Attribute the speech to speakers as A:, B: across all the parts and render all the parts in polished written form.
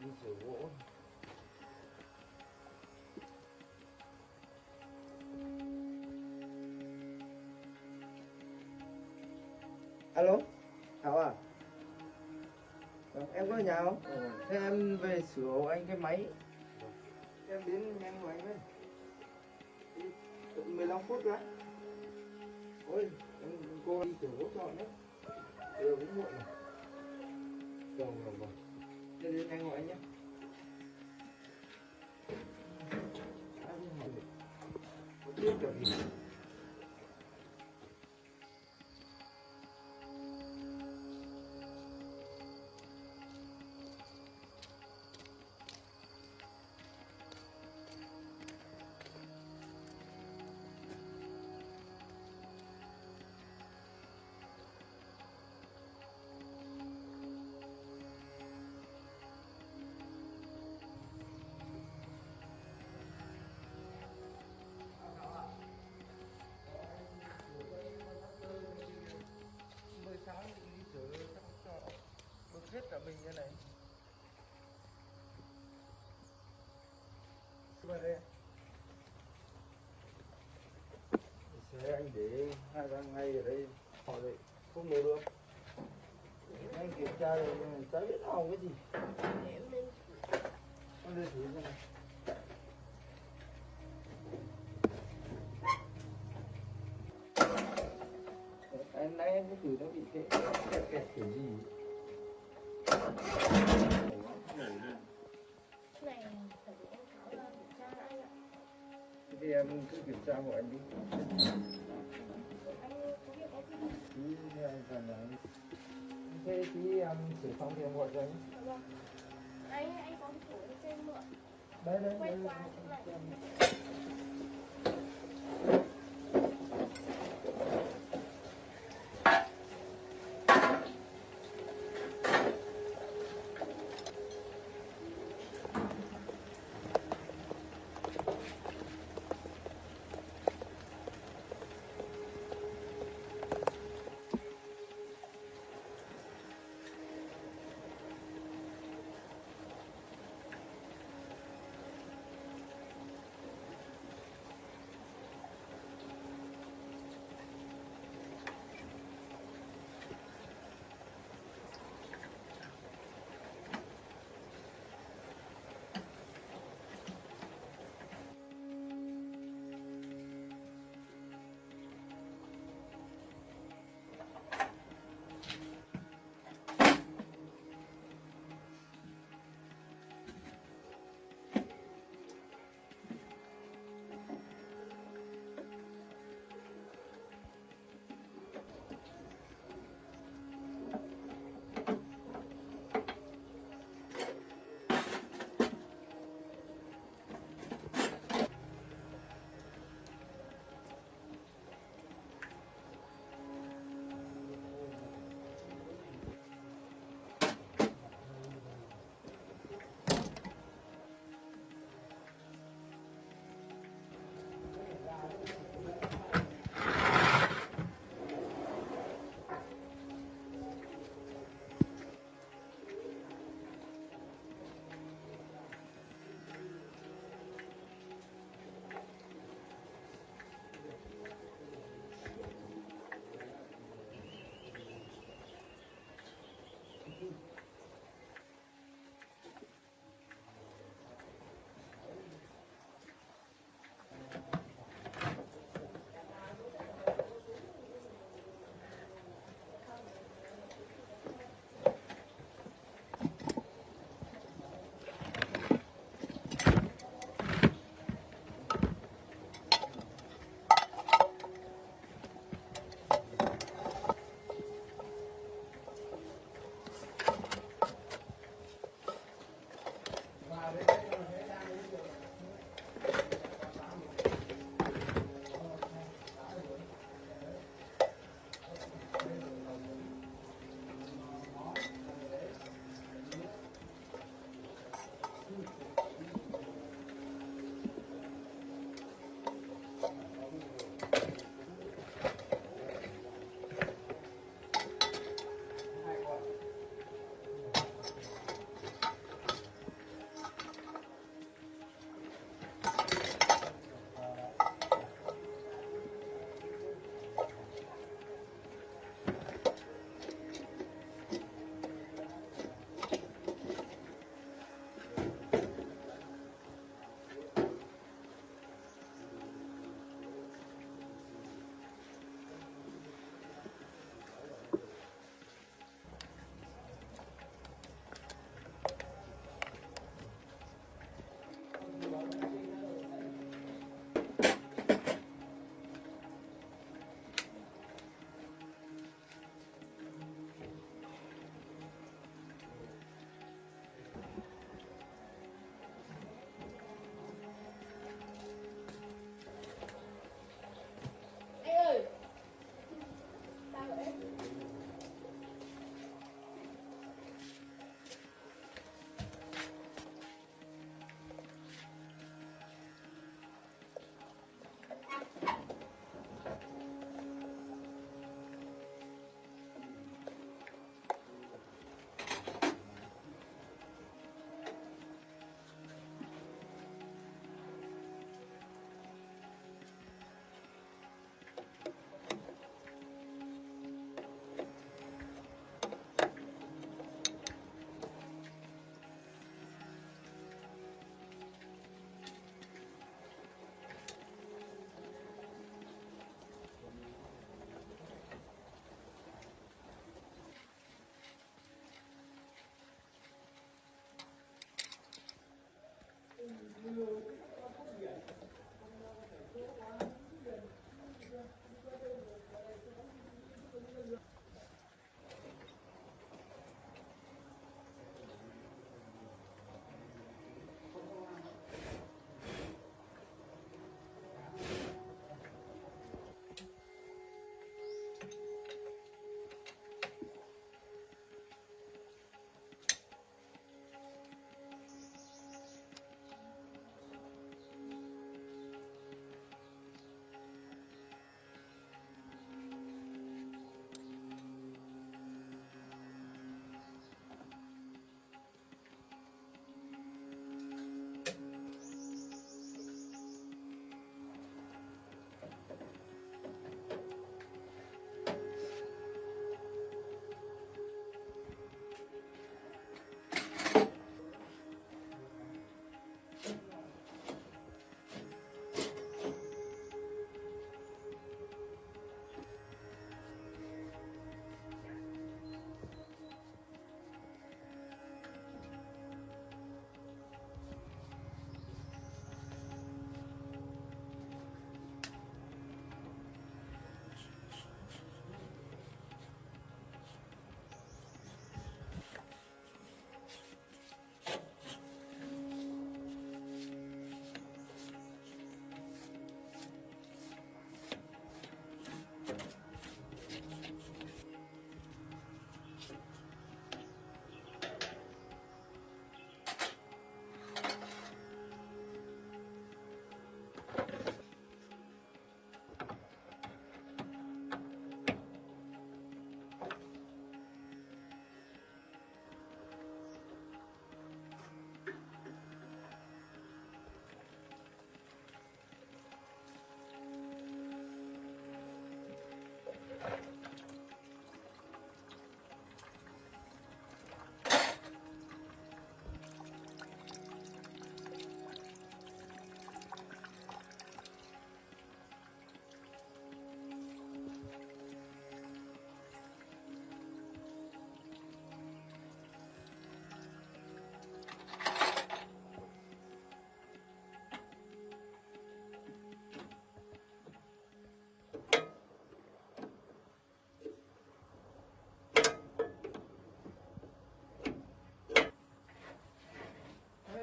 A: đi sửa gỗ. Alo, Thảo à? Em có ở nhà không? Thế em về sửa hộ anh cái máy. Em đến nhanh của anh với. 15 phút nữa. Ôi, cô đi sửa gỗ cho nữa. Giờ cũng muộn rồi. Rồi. Thế đến nhanh của anh nhé. Có tiếc kiểu gì? Sáng đi sửa chắc cho bực hết cả mình như này. Vào đây. Xe anh để 2-3 ngày ở đây họ lại không mua được. Anh kiểm tra rồi nhưng chả biết hỏng cái gì. Con đưa thử xem này. Em nãy em có thử nó bị kẹt kiểu gì.
B: Này phải để em Thảo ra kiểm tra anh ạ.
A: Thì em cứ kiểm tra hộ anh đi.
B: Anh có việc có gì?
A: Thì em cần là thế tí em sửa xong thì em gọi cho anh.
B: Dạ vâng. Anh có cái sổ cho em mượn.
A: Đây.
B: Quay qua chỗ này.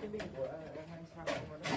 A: cái bình của anh sao mà nó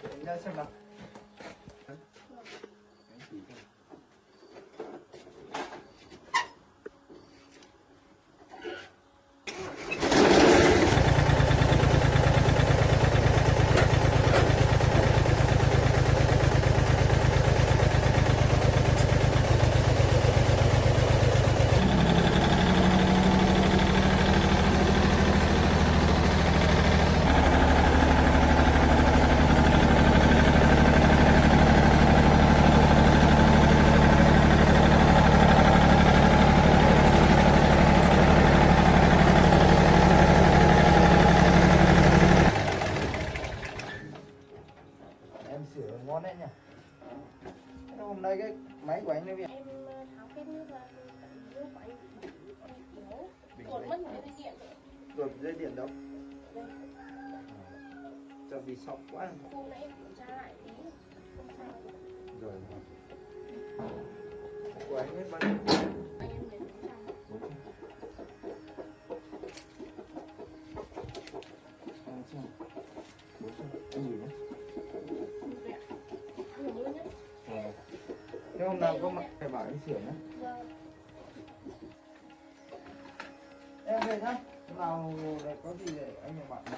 A: Kiểm tra xem nào. Em sửa ngon đấy nhỉ. Thế hôm nay cái máy của anh nó bị
B: em tháo cái nước ra nước của anh kiểu cột mất cái dây điện rồi.
A: tuột dây điện đâu.
B: Đây,
A: Cho bị sọc quá.
B: hôm nãy em kiểm tra lại tí không sao.
A: Rồi. Của anh hết bao nhiêu?
B: Anh em để kiểm tra.
A: Anh gì nữa?
B: Nhiều luôn nhá.
A: Thế hôm nào có mặt phải bảo anh sửa nhé.
B: Vâng.
A: Em về nhá. Hôm nào lại có gì để anh bảo nhé.